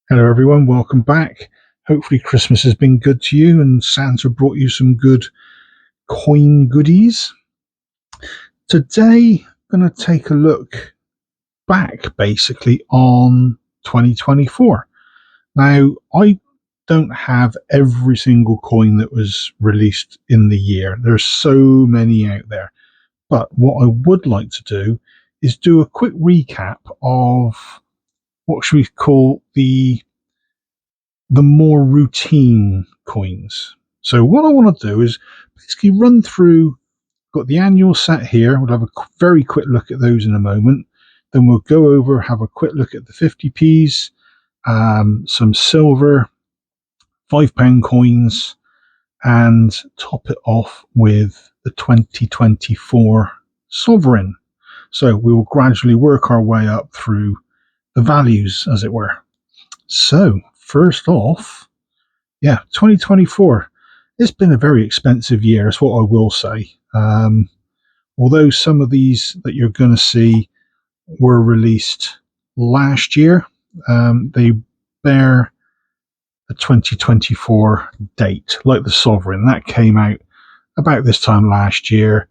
Hello, everyone. Welcome back. Hopefully, Christmas has been good to you and Santa brought you some good coin goodies. Today, I'm going to take a look back basically on 2024. Now, I don't have every single coin that was released in the year, there's so many out there. But what I would like to do is do a quick recap of what should we call the more routine coins. So what I want to do is basically run through, got the annual set here, we'll have a very quick look at those in a moment. Then we'll go over, have a quick look at the 50p's, some silver, £5 coins, and top it off with the 2024 sovereign. So we will gradually work our way up through the values, as it were. So first off, 2024. It's been a very expensive year, that's what I will say. Although some of these that you're going to see were released last year, they bear a 2024 date, like the Sovereign. That came out about this time last year,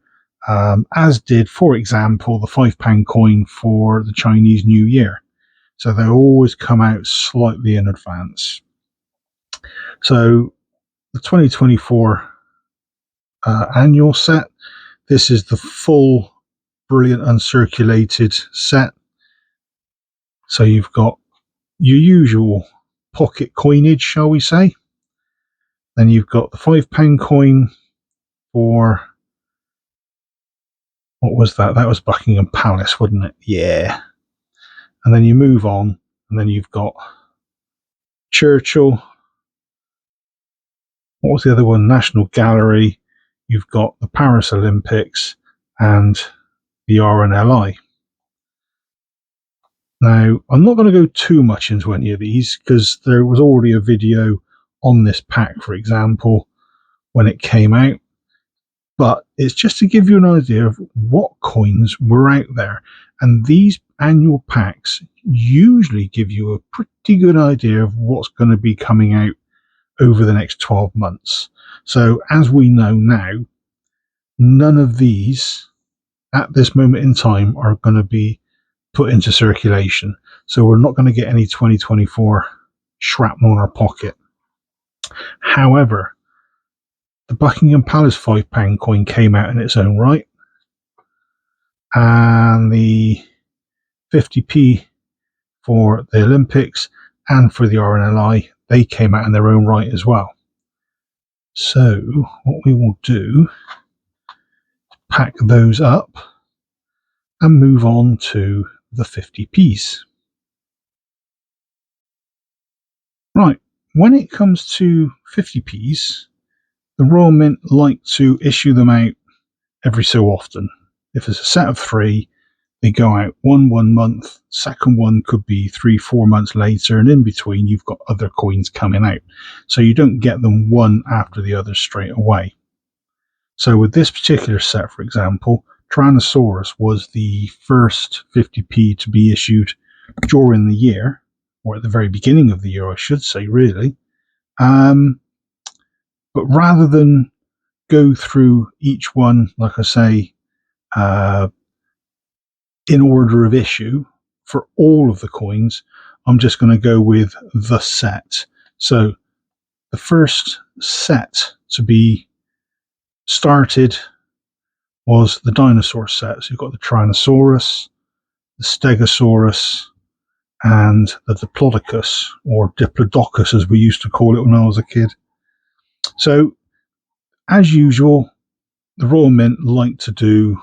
as did, for example, the £5 coin for the Chinese New Year. So they always come out slightly in advance. So the 2024 annual set, this is the full brilliant uncirculated set. So you've got your usual pocket coinage, shall we say. Then you've got the £5 coin for, what was that? That was Buckingham Palace, wasn't it? Yeah. And then you move on, and then you've got Churchill. What was the other one? National Gallery. You've got the Paris Olympics and the RNLI. Now, I'm not going to go too much into any of these because there was already a video on this pack, for example, when it came out. But it's just to give you an idea of what coins were out there. And these annual packs usually give you a pretty good idea of what's going to be coming out over the next 12 months. So as we know now, none of these at this moment in time are going to be put into circulation. So we're not going to get any 2024 shrapnel in our pocket. However, the Buckingham Palace £5 coin came out in its own right, and the 50p for the Olympics and for the RNLI, they came out in their own right as well. So what we will do, pack those up and move on to the 50p's. Right, when it comes to 50p's, the Royal Mint like to issue them out every so often. If there's a set of three, they go out one month, second one could be 3-4 months later, and in between you've got other coins coming out. So you don't get them one after the other straight away. So with this particular set, for example, Tyrannosaurus was the first 50p to be issued during the year, or at the very beginning of the year, I should say, really. But rather than go through each one, like I say, in order of issue for all of the coins, I'm just going to go with the set. So the first set to be started was the dinosaur set. So you've got the Tyrannosaurus, the Stegosaurus, and the Diplodocus, or Diplodocus as we used to call it when I was a kid. So, as usual, the Royal Mint like to do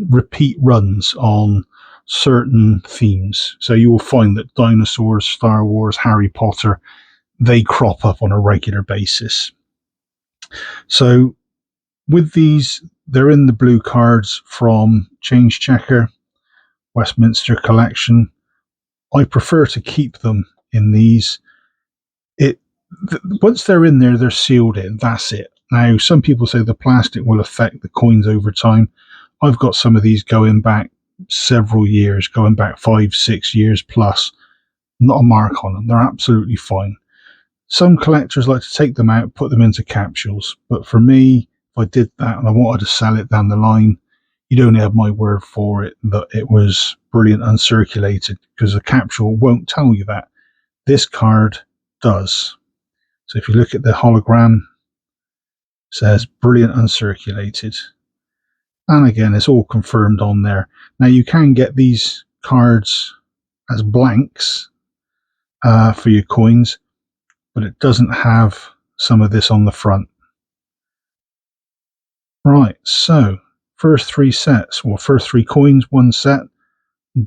repeat runs on certain themes. So you will find that dinosaurs, Star Wars, Harry Potter, they crop up on a regular basis. So with these, they're in the blue cards from Change Checker, Westminster Collection. I prefer to keep them in these. Once they're in there, they're sealed in. That's it. Now, some people say the plastic will affect the coins over time. I've got some of these going back several years, going back 5-6 years plus, not a mark on them. They're absolutely fine. Some collectors like to take them out, put them into capsules, but for me, if I did that and I wanted to sell it down the line, you'd only have my word for it that it was brilliant uncirculated, because the capsule won't tell you that. This card does. So if you look at the hologram, it says brilliant uncirculated. And again, it's all confirmed on there. Now you can get these cards as blanks for your coins, but it doesn't have some of this on the front. Right, so first three sets, or first three coins, one set,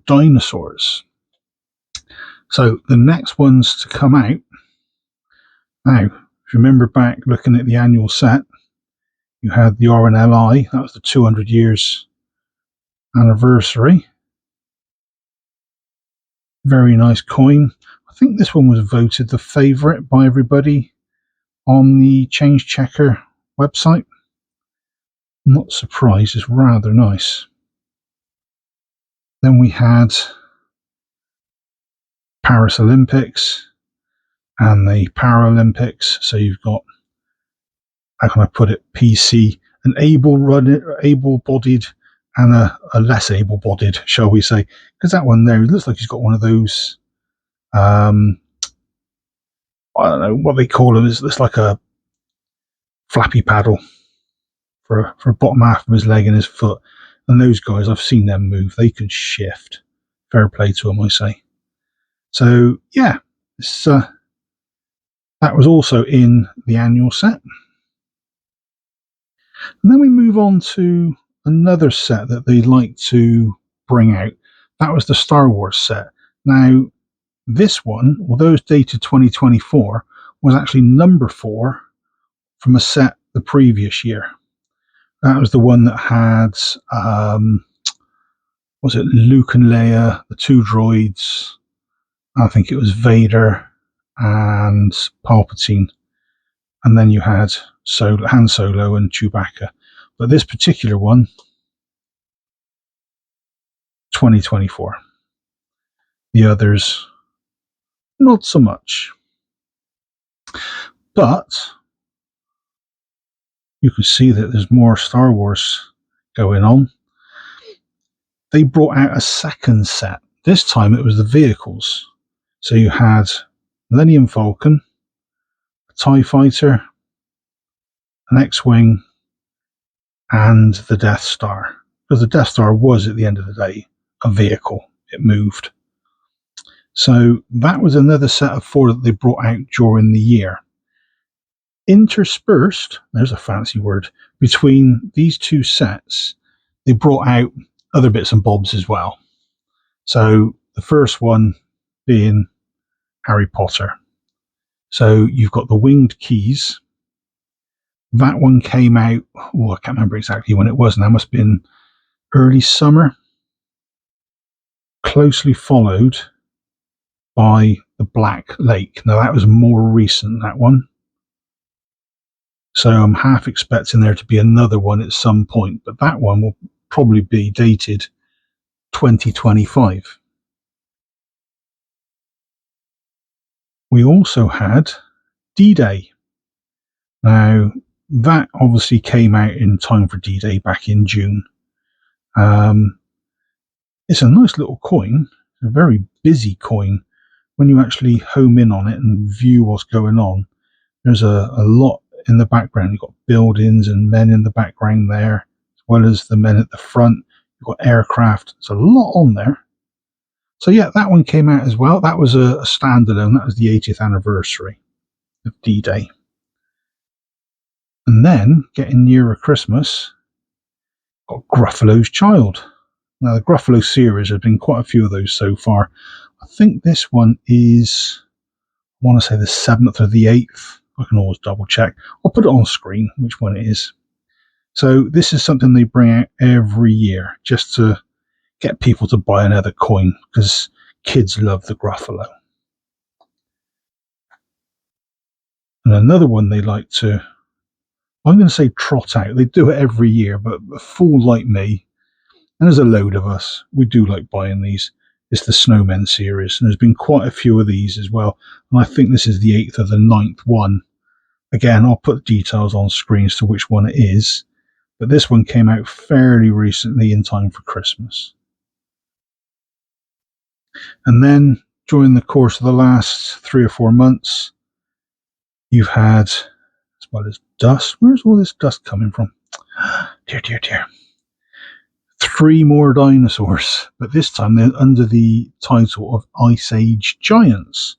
dinosaurs. So the next ones to come out, now, if you remember back looking at the annual set, you had the RNLI, that was the 200 years anniversary. Very nice coin. I think this one was voted the favourite by everybody on the Change Checker website. I'm not surprised, it's rather nice. Then we had Paris Olympics and the Paralympics. So you've got, how can I put it, PC, an able-bodied and a less able-bodied, shall we say? Because that one there, it looks like he's got one of those, I don't know what they call them. It's like a flappy paddle for a bottom half of his leg and his foot. And those guys, I've seen them move. They can shift. Fair play to them, I say. So yeah, that was also in the annual set. And then we move on to another set that they like to bring out. That was the Star Wars set. Now, this one, although it's dated 2024, was actually number 4 from a set the previous year. That was the one that had, was it Luke and Leia, the 2 droids, I think it was Vader and Palpatine. And then you had Han Solo and Chewbacca. But this particular one, 2024. The others, not so much. But you can see that there's more Star Wars going on. They brought out a second set. This time it was the vehicles. So you had Millennium Falcon, a TIE Fighter, an X-Wing, and the Death Star. Because the Death Star was, at the end of the day, a vehicle. It moved. So that was another set of 4 that they brought out during the year. Interspersed, there's a fancy word, between these 2 sets, they brought out other bits and bobs as well. So the first one being Harry Potter. So you've got the winged keys. That one came out, I can't remember exactly when it was now, must have been early summer. Closely followed by the Black Lake. Now that was more recent, that one. So I'm half expecting there to be another one at some point, but that one will probably be dated 2025. We also had D-Day. Now, that obviously came out in time for D-Day back in June. It's a nice little coin, a very busy coin. When you actually home in on it and view what's going on, there's a lot in the background. You've got buildings and men in the background there, as well as the men at the front. You've got aircraft. There's a lot on there. So yeah, that one came out as well. That was a standalone. That was the 80th anniversary of D-Day. And then, getting nearer Christmas, got Gruffalo's Child. Now, the Gruffalo series, have been quite a few of those so far. I think this one is, I want to say the 7th or the 8th. I can always double check. I'll put it on screen, which one it is. So this is something they bring out every year, just to get people to buy another coin, because kids love the Gruffalo. And another one they like to, I'm going to say trot out. They do it every year, but a fool like me, and there's a load of us, we do like buying these, is the Snowmen series. And there's been quite a few of these as well. And I think this is the 8th or the 9th one. Again, I'll put details on screen as to which one it is. But this one came out fairly recently in time for Christmas. And then during the course of the last 3 or 4 months, you've had, as well as dust. Where's all this dust coming from? Dear, dear, dear. 3 more dinosaurs, but this time they're under the title of Ice Age Giants.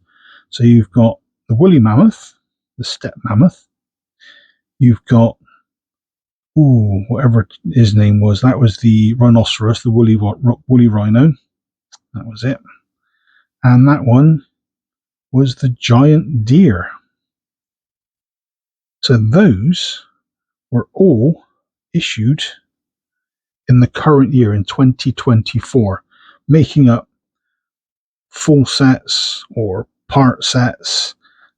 So you've got the woolly mammoth, the steppe mammoth. You've got, whatever his name was, that was the rhinoceros, the woolly rhino. That was it. And that one was the giant deer. So those were all issued in the current year, in 2024, making up full sets or part sets,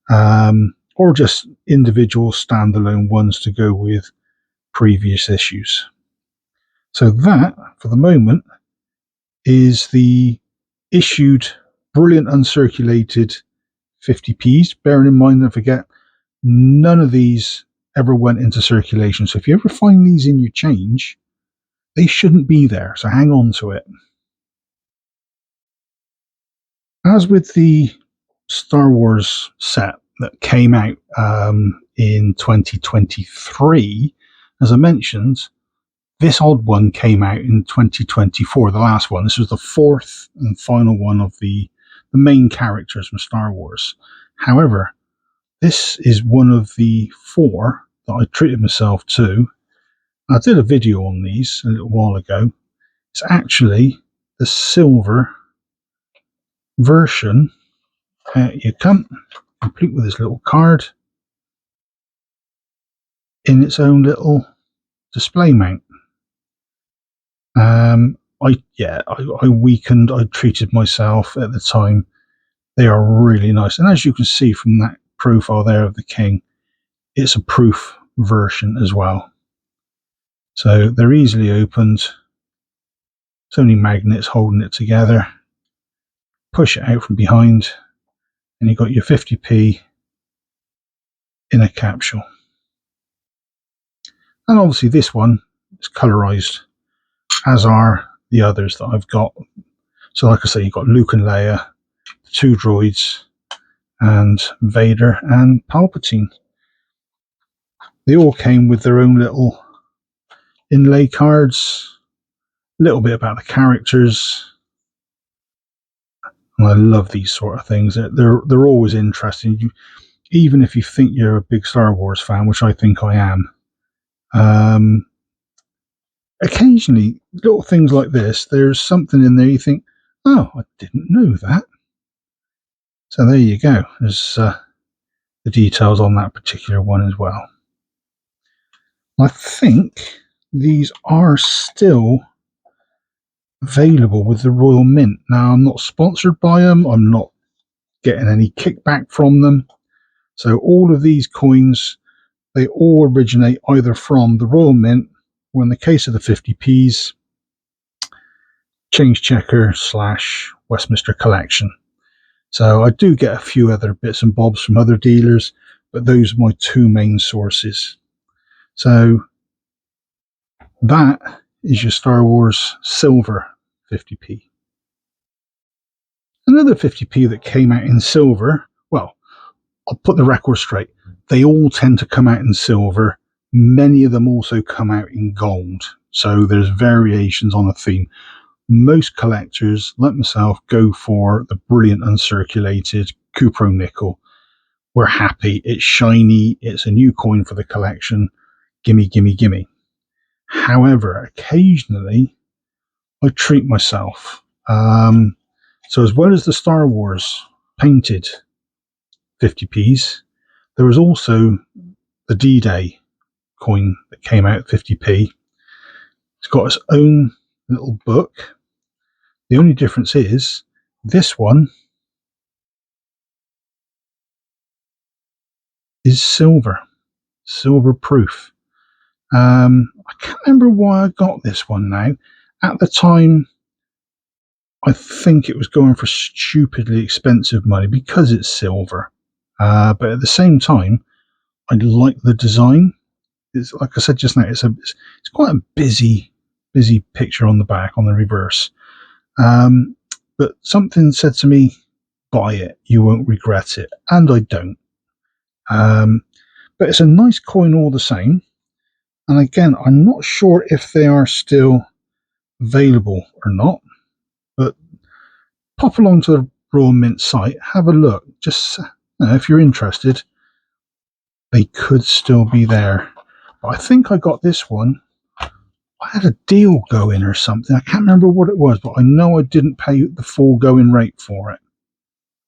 or just individual standalone ones to go with previous issues. So that, for the moment, is the issued brilliant uncirculated 50p's. Bearing in mind, don't forget, none of these ever went into circulation. So if you ever find these in your change, they shouldn't be there. So hang on to it. As with the Star Wars set that came out in 2023, as I mentioned, this odd one came out in 2024, the last one. This was the 4th and final one of the main characters from Star Wars. However, this is one of the 4 that I treated myself to. I did a video on these a little while ago. It's actually the silver version. You come complete with this little card in its own little display mount. I weakened. I treated myself at the time. They are really nice, and as you can see from that profile there of the king, it's a proof version as well. So they're easily opened. It's only magnets holding it together. Push it out from behind, and you've got your 50p in a capsule. And obviously this one is colorized, as are the others that I've got. So like I say, you've got Luke and Leia, the 2 droids, and Vader and Palpatine. They all came with their own little inlay cards, a little bit about the characters. And I love these sort of things. They're always interesting. Even if you think you're a big Star Wars fan, which I think I am, occasionally little things like this, there's something in there you think, oh, I didn't know that. So there you go. There's the details on that particular one as well. I think these are still available with the Royal Mint. Now, I'm not sponsored by them. I'm not getting any kickback from them. So all of these coins, they all originate either from the Royal Mint, or in the case of the 50p's, Change Checker / Westminster Collection. So I do get a few other bits and bobs from other dealers, but those are my 2 main sources. So that is your Star Wars silver 50p. Another 50p that came out in silver, well, I'll put the record straight. They all tend to come out in silver. Many of them also come out in gold. So there's variations on a theme. Most collectors, like myself, go for the brilliant uncirculated Cupro nickel. We're happy. It's shiny. It's a new coin for the collection. Gimme, gimme, gimme. However, occasionally I treat myself. So as well as the Star Wars painted 50p's, there was also the D-Day coin that came out at 50p. It's got its own little book. The only difference is this one is silver proof. I can't remember why I got this one now. At the time, I think it was going for stupidly expensive money because it's silver. But at the same time, I like the design. It's, like I said just now, it's quite a busy picture on the back, on the reverse. But something said to me, buy it, you won't regret it. And I don't. But it's a nice coin all the same. And again, I'm not sure if they are still available or not. But pop along to the Royal Mint site, have a look. Just if you're interested, they could still be there. But I think I got this one. I had a deal going or something. I can't remember what it was, but I know I didn't pay the full going rate for it.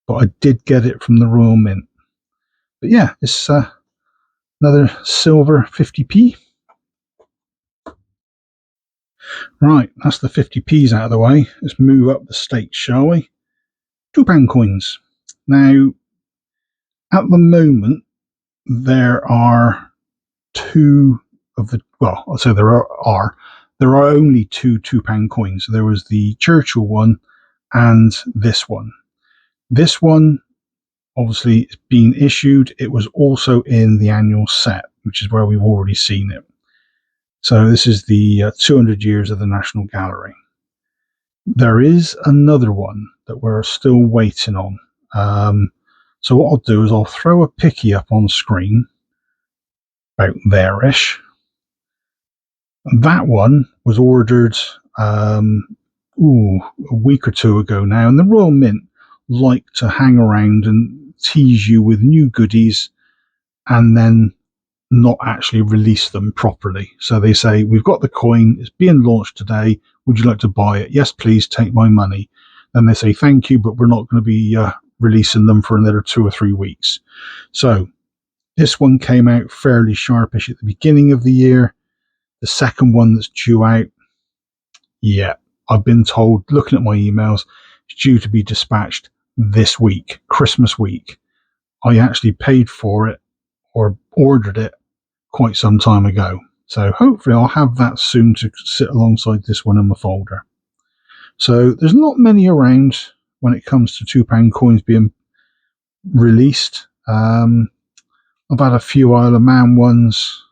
But I did get it from the Royal Mint. But yeah, it's another silver 50p. Right, that's the 50p's out of the way. Let's move up the stakes, shall we? £2 coins. Now, at the moment, there are two of the, well, I'll say there are only two £2 coins. There was the Churchill one and this one. This one, obviously, is being issued. It was also in the annual set, which is where we've already seen it. So this is the 200 years of the National Gallery. There is another one that we're still waiting on. So what I'll do is I'll throw a picky up on screen, about there-ish. That one was ordered a week or two ago now, and the Royal Mint like to hang around and tease you with new goodies and then not actually release them properly. So they say, we've got the coin, it's being launched today, would you like to buy it? Yes, please, take my money. Then they say, thank you, but we're not going to be releasing them for another 2 or 3 weeks. So this one came out fairly sharpish at the beginning of the year. The second one that's due out, yeah, I've been told, looking at my emails, it's due to be dispatched this week, Christmas week. I actually paid for it or ordered it quite some time ago. So hopefully I'll have that soon to sit alongside this one in my folder. So there's not many around when it comes to £2 coins being released. I've had a few Isle of Man ones,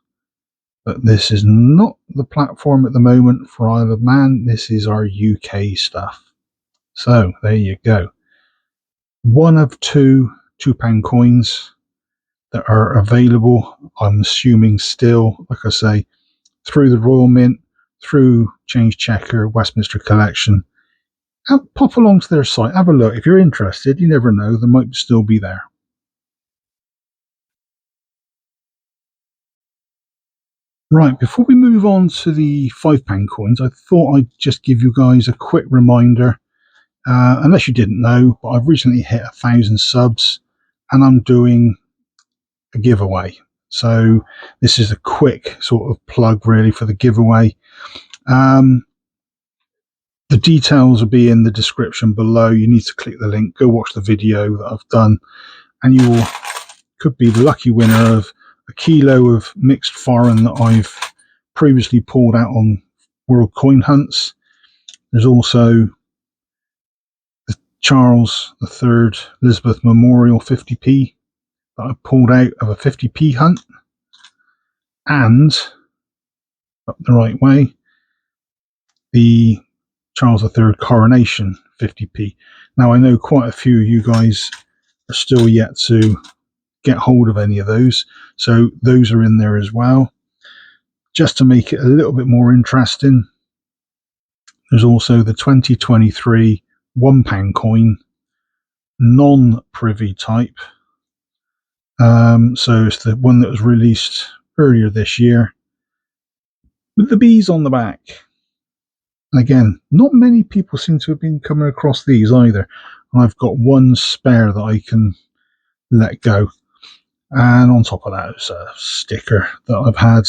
but this is not the platform at the moment for Isle of Man. This is our UK stuff. So there you go. One of two £2 coins that are available, I'm assuming still, like I say, through the Royal Mint, through Change Checker, Westminster Collection. Pop along to their site, have a look. If you're interested, you never know, they might still be there. Right, before we move on to the £5 coins, I thought I'd just give you guys a quick reminder. Unless you didn't know, but I've recently hit 1,000 subs and I'm doing a giveaway. So this is a quick sort of plug really for the giveaway. The details will be in the description below. You need to click the link, go watch the video that I've done, and you could be the lucky winner of a kilo of mixed foreign that I've previously pulled out on World Coin Hunts. There's also the Charles III Elizabeth Memorial 50p that I pulled out of a 50p hunt, and up the right way, the Charles III Coronation 50p. Now I know quite a few of you guys are still yet to get hold of any of those, so those are in there as well. Just to make it a little bit more interesting, there's also the 2023 £1 coin, non-privy type. So it's the one that was released earlier this year with the bees on the back. And again, not many people seem to have been coming across these either. And I've got one spare that I can let go. And on top of that, it's a sticker that I've had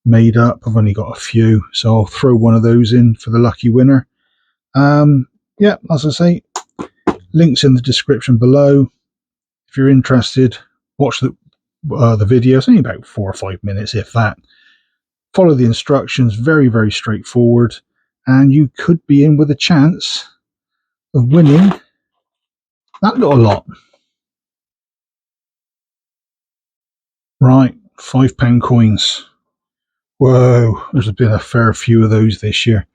made up. I've only got a few, so I'll throw one of those in for the lucky winner. Yeah, as I say, links in the description below. If you're interested, watch the video. It's only about 4 or 5 minutes, if that. Follow the instructions, very, very straightforward, and you could be in with a chance of winning that little lot. Right, £5 coins. Whoa, there's been a fair few of those this year.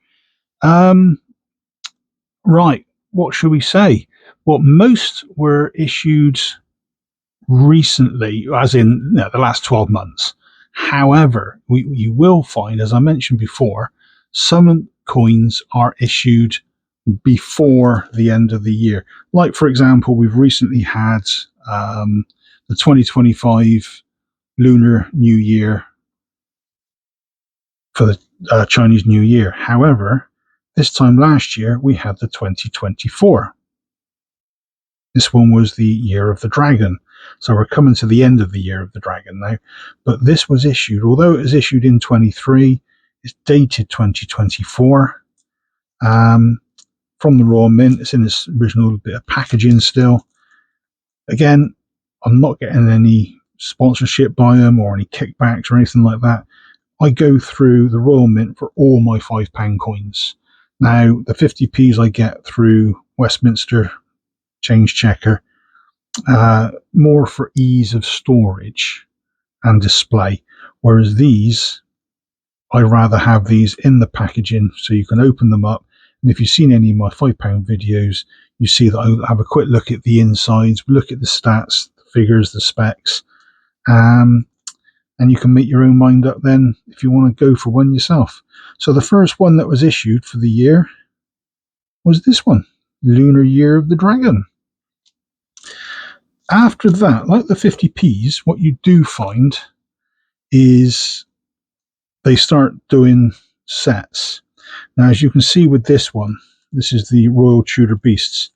Right, what should we say? Well, most were issued recently, as in the last 12 months. However, you will find, as I mentioned before, some coins are issued before the end of the year. Like, for example, we've recently had the 2025 Lunar New Year for the Chinese New Year. However, this time last year, we had the 2024. This one was the Year of the Dragon. So we're coming to the end of the Year of the Dragon now. But this was issued, although it was issued in 23, it's dated 2024. From the Royal Mint, it's in its original bit of packaging still. Again, I'm not getting any sponsorship by them or any kickbacks or anything like that. I go through the Royal Mint for all my £5 coins. Now, the 50p's I get through Westminster Change Checker, more for ease of storage and display, whereas these, I'd rather have these in the packaging so you can open them up. And if you've seen any of my £5 videos, you see that I have a quick look at the insides, look at the stats, the figures, the specs, and you can make your own mind up then if you want to go for one yourself. So the first one that was issued for the year was this one, Lunar Year of the Dragon. After that, like the 50p's, what you do find is they start doing sets. Now, as you can see with this one, this is the Royal Tudor Beasts.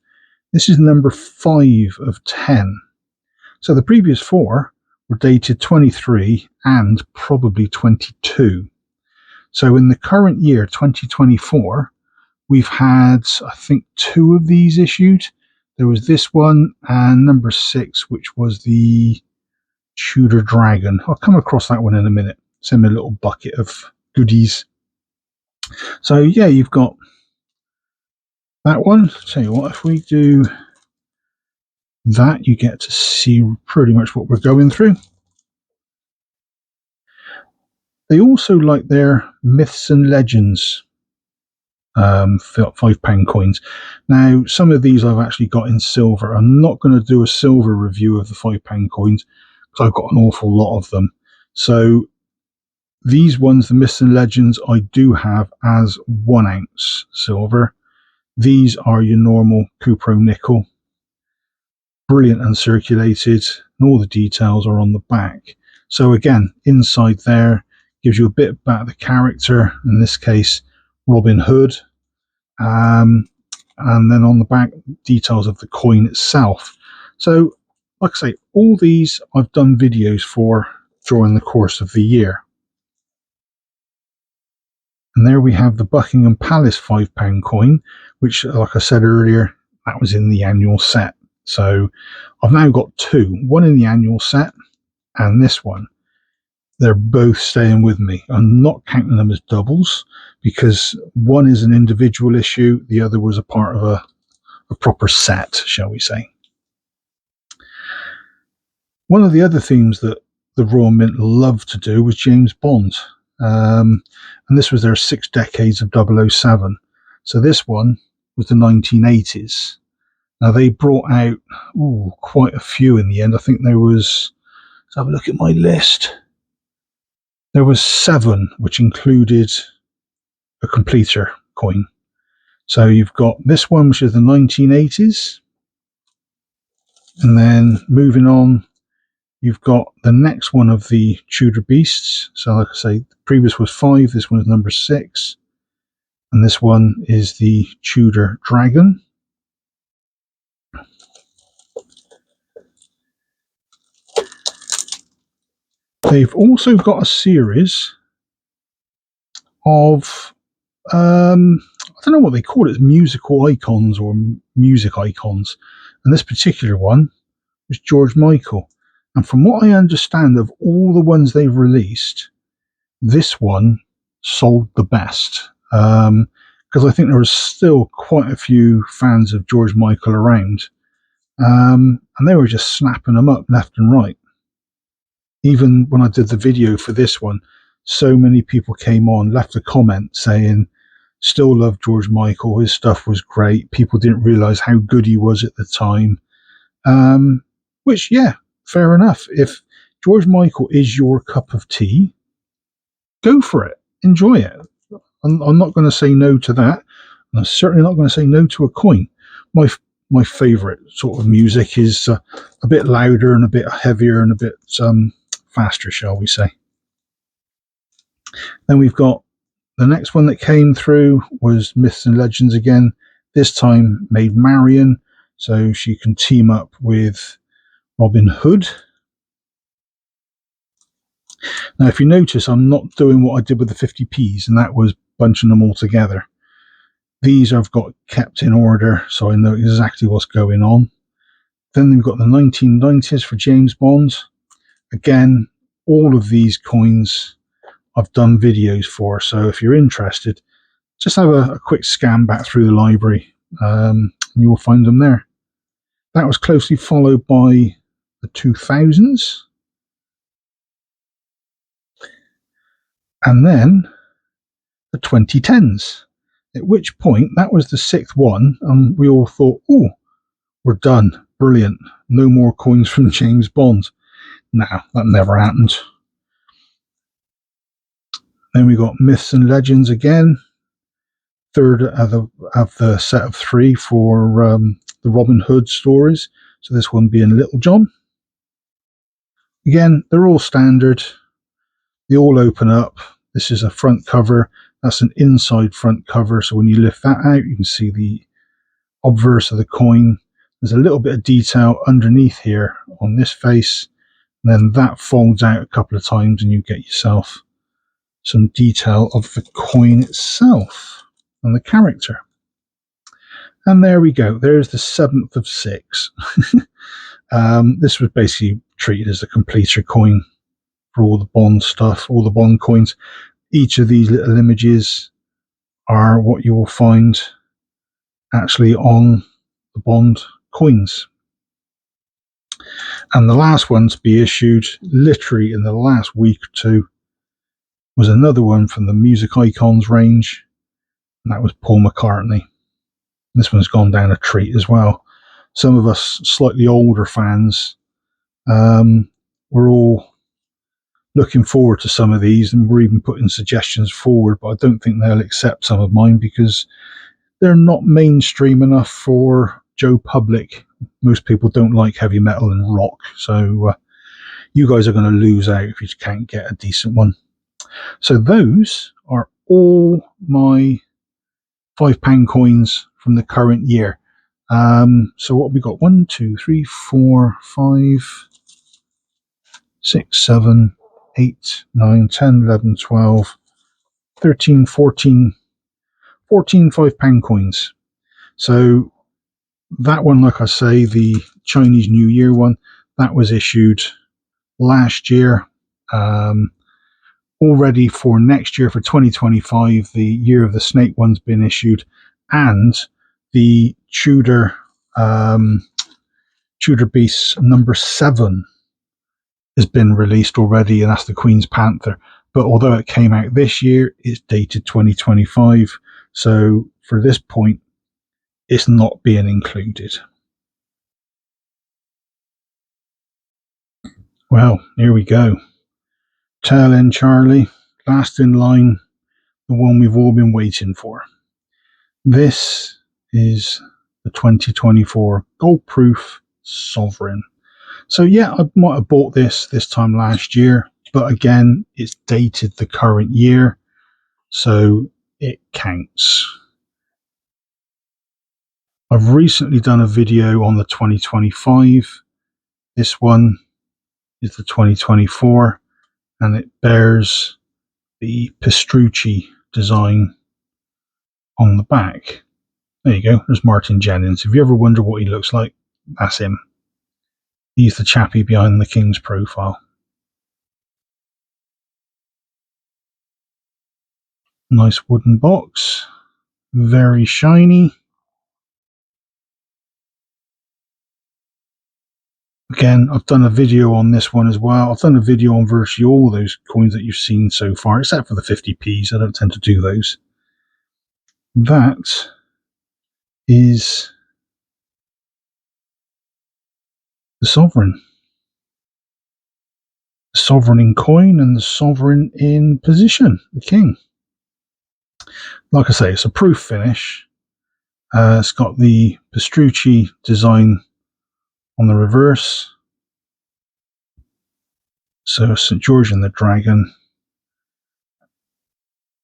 This is number 5 of 10. So the previous 4 were dated 23 and probably 22. So in the current year, 2024, we've had, I think, 2 of these issued. There was this one and number 6, which was the Tudor Dragon. I'll come across that one in a minute. It's in a little bucket of goodies. So yeah, you've got that one. Tell you what, if we do that, you get to see pretty much what we're going through. They also like their Myths and Legends £5 coins. Now, some of these I've actually got in silver. I'm not going to do a silver review of the £5 coins because I've got an awful lot of them. So these ones, the Myths and Legends, I do have as 1 ounce silver. These are your normal Cupro nickel. Brilliant uncirculated, and all the details are on the back. So again, inside there gives you a bit about the character, in this case Robin Hood, and then on the back details of the coin itself. So like I say, all these I've done videos for during the course of the year. And there we have the Buckingham Palace £5 coin, which, like I said earlier, that was in the annual set. So I've now got 2, one in the annual set and this one. They're both staying with me. I'm not counting them as doubles because one is an individual issue, the other was a part of a proper set, shall we say. One of the other themes that the Royal Mint loved to do was James Bond. And this was their 6 decades of 007. So this one was the 1980s. Now they brought out quite a few in the end. I think there was, let's have a look at my list. There was 7, which included a completer coin. So you've got this one, which is the 1980s. And then moving on, you've got the next one of the Tudor Beasts. So like I say, the previous was 5, this one is number 6. And this one is the Tudor Dragon. They've also got a series of, I don't know what they call it, musical icons or music icons. And this particular one was George Michael. And from what I understand of all the ones they've released, this one sold the best. because I think there was still quite a few fans of George Michael around, and they were just snapping them up left and right. Even when I did the video for this one, so many people came on, left a comment saying, still love George Michael, his stuff was great. People didn't realize how good he was at the time. Which, yeah, fair enough. If George Michael is your cup of tea, go for it. Enjoy it. I'm not going to say no to that. I'm certainly not going to say no to a coin. My favourite sort of music is a bit louder and a bit heavier and a bit faster, shall we say. Then we've got the next one that came through was Myths and Legends again. This time Maid Marian, so she can team up with Robin Hood. Now, if you notice, I'm not doing what I did with the 50p's, and that was bunching them all together. These I've got kept in order, so I know exactly what's going on. Then we've got the 1990s for James Bond. Again, all of these coins I've done videos for, so if you're interested, just have a quick scan back through the library, and you will find them there. That was closely followed by the 2000s. And then the 2010s, at which point that was the sixth one, and we all thought, oh, we're done. Brilliant. No more coins from James Bond. Nah, that never happened. Then we got Myths and Legends again. Third of the set of three for the Robin Hood stories. So this one being Little John. Again, they're all standard. They all open up. This is a front cover. That's an inside front cover. So when you lift that out, you can see the obverse of the coin. There's a little bit of detail underneath here on this face. And then that folds out a couple of times and you get yourself some detail of the coin itself and the character. And there we go. There's the 7th of 6. This was basically treated as a completer coin for all the Bond stuff, all the Bond coins. Each of these little images are what you will find actually on the Bond coins. And the last one to be issued literally in the last week or two was another one from the Music Icons range, and that was Paul McCartney. This one's gone down a treat as well. Some of us slightly older fans, we're all looking forward to some of these, and we're even putting suggestions forward, but I don't think they'll accept some of mine because they're not mainstream enough for Joe Public. Most people don't like heavy metal and rock, so you guys are going to lose out if you can't get a decent one. So those are all my £5 coins from the current year. So what have we got? 1, 2, 3, 4, 5, 6, 7, 8, 9, 10, 11, 12, 13, 14 £5 coins. So that one, like I say, the Chinese New Year one, that was issued last year. Already for next year, for 2025, the Year of the Snake one's been issued, and the Tudor Beasts number 7 has been released already, and that's the Queen's Panther. But although it came out this year, it's dated 2025. So for this point, it's not being included. Well, here we go. Tail End Charlie, last in line, the one we've all been waiting for. This is the 2024 Gold Proof Sovereign. So yeah, I might have bought this time last year, but again, it's dated the current year, so it counts. I've recently done a video on the 2025. This one is the 2024, and it bears the Pastrucci design on the back. There you go. There's Martin Jennings. If you ever wonder what he looks like, that's him. He's the chappie behind the King's profile. Nice wooden box. very shiny. Again, I've done a video on this one as well. I've done a video on virtually all those coins that you've seen so far, except for the 50p's. I don't tend to do those. That is the sovereign. The sovereign in coin and the sovereign in position, the king. Like I say, it's a proof finish. It's got the Pastrucci design on the reverse. So St. George and the Dragon.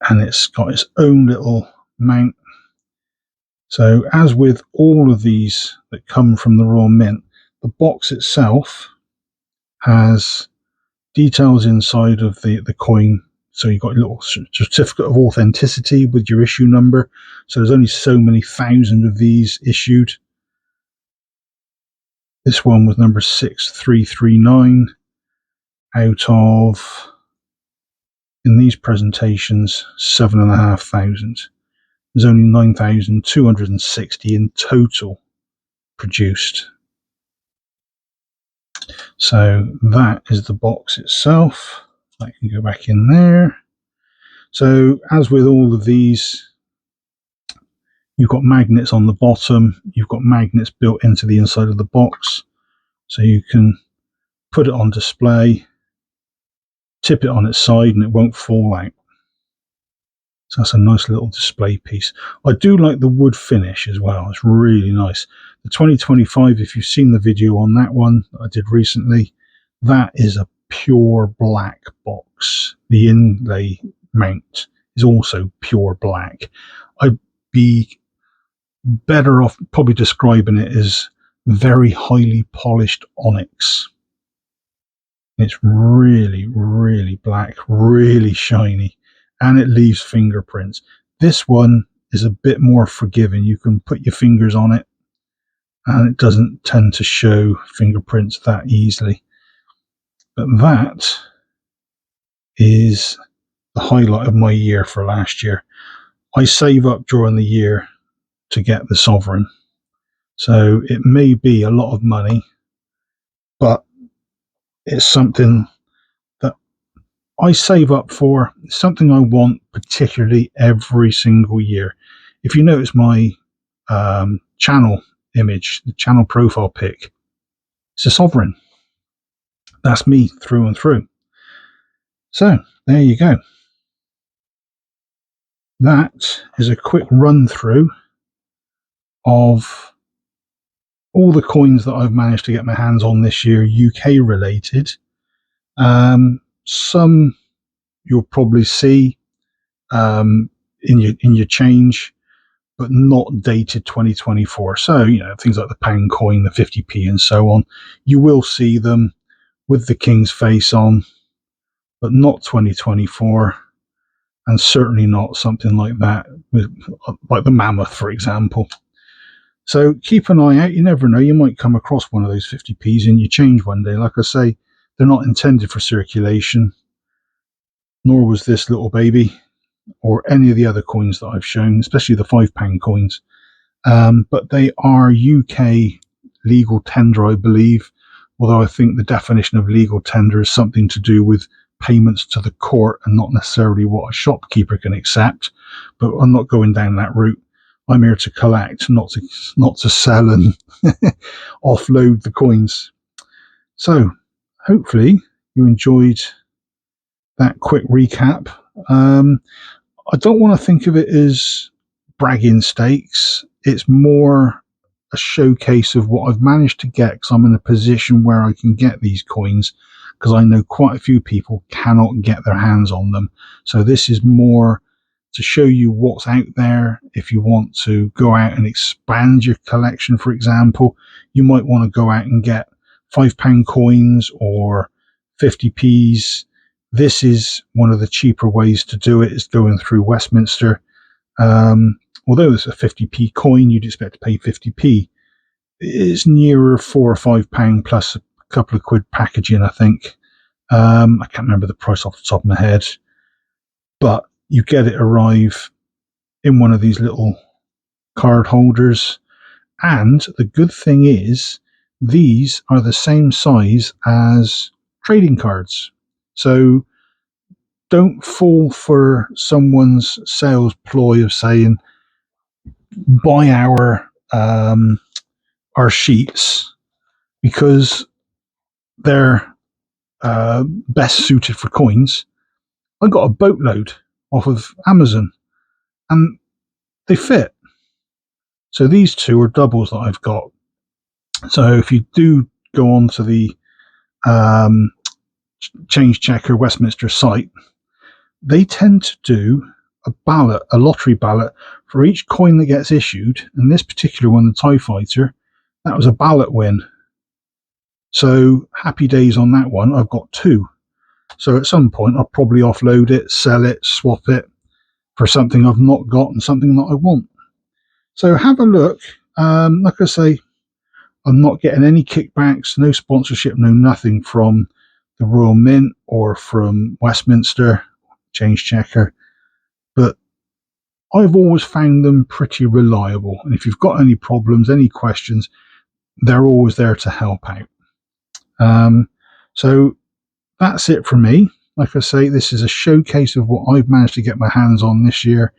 And it's got its own little mount. So as with all of these that come from the Royal Mint, the box itself has details inside of the coin. So you've got a little certificate of authenticity with your issue number. So there's only so many thousand of these issued. This one was number 6339 out of, in these presentations, 7,500. There's only 9,260 in total produced. So that is the box itself. I can go back in there. So as with all of these, you've got magnets on the bottom. You've got magnets built into the inside of the box. So you can put it on display, tip it on its side, and it won't fall out. So that's a nice little display piece. I do like the wood finish as well. It's really nice. The 2025, if you've seen the video on that one that I did recently, that is a pure black box. The inlay mount is also pure black. I'd be better off probably describing it as very highly polished onyx. It's really, really black, really shiny, and it leaves fingerprints. This one is a bit more forgiving. You can put your fingers on it and it doesn't tend to show fingerprints that easily. But that is the highlight of my year for last year. I save up during the year to get the sovereign. So it may be a lot of money, but it's something that I save up for, something I want particularly every single year. If you notice my channel image, the channel profile pic, it's a sovereign. That's me through and through. So there you go. That is a quick run through of all the coins that I've managed to get my hands on this year, UK related. Some you'll probably see in your change, but not dated 2024. So, things like the pound coin, the 50p and so on, you will see them with the king's face on, but not 2024, and certainly not something like that, like the mammoth, for example. So keep an eye out. You never know, you might come across one of those 50p's in your change one day. Like I say, they're not intended for circulation, nor was this little baby or any of the other coins that I've shown, especially the £5 coins. But they are UK legal tender, I believe, although I think the definition of legal tender is something to do with payments to the court and not necessarily what a shopkeeper can accept. But I'm not going down that route. I'm here to collect, not to sell and offload the coins. So hopefully you enjoyed that quick recap. I don't want to think of it as bragging stakes. It's more a showcase of what I've managed to get, because I'm in a position where I can get these coins, because I know quite a few people cannot get their hands on them. So this is more to show you what's out there. If you want to go out and expand your collection, for example, you might want to go out and get £5 coins or 50p's. This is one of the cheaper ways to do it, is going through Westminster. Although it's a 50p coin, you'd expect to pay 50p. It's nearer £4 or £5 plus a couple of quid packaging, I think. I can't remember the price off the top of my head, but you get it arrive in one of these little card holders. And the good thing is, these are the same size as trading cards. So don't fall for someone's sales ploy of saying, buy our sheets because they're best suited for coins. I got a boatload off of Amazon and they fit. So these two are doubles that I've got. So if you do go on to the Change Checker Westminster site, they tend to do a lottery ballot for each coin that gets issued. And this particular one, the TIE Fighter, that was a ballot win. So happy days on that one. I've got two. So at some point, I'll probably offload it, sell it, swap it for something I've not got and something that I want. So have a look. Like I say, I'm not getting any kickbacks, no sponsorship, no nothing from the Royal Mint or from Westminster Change Checker. But I've always found them pretty reliable. And if you've got any problems, any questions, they're always there to help out. So that's it from me. Like I say, this is a showcase of what I've managed to get my hands on this year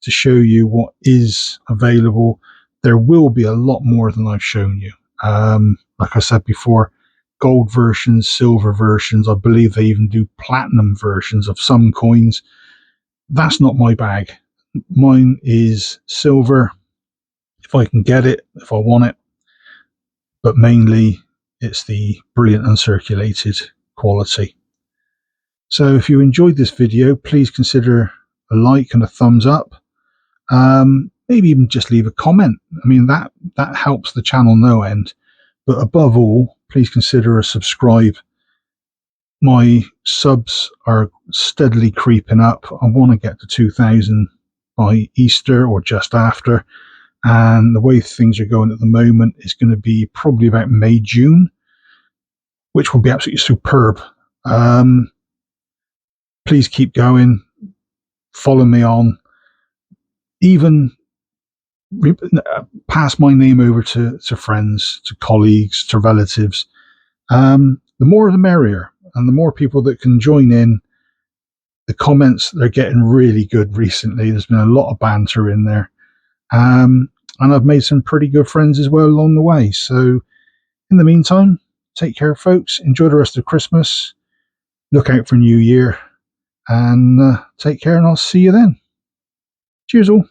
to show you what is available. There will be a lot more than I've shown you. Like I said before, gold versions, silver versions, I believe they even do platinum versions of some coins. That's not my bag. Mine is silver, if I can get it, if I want it. But mainly, it's the brilliant uncirculated quality. So if you enjoyed this video, please consider a like and a thumbs up. Maybe even just leave a comment. I mean, that helps the channel no end. But above all, please consider a subscribe. My subs are steadily creeping up. I want to get to 2,000 by Easter or just after. And the way things are going at the moment is going to be probably about May, June, which will be absolutely superb. Please keep going. Follow me on. Even pass my name over to friends, to colleagues, to relatives. The more the merrier. And the more people that can join in. The comments, they're getting really good recently. There's been a lot of banter in there. And I've made some pretty good friends as well along the way. So in the meantime, take care, folks. Enjoy the rest of Christmas. Look out for New Year. And take care, and I'll see you then. Cheers all.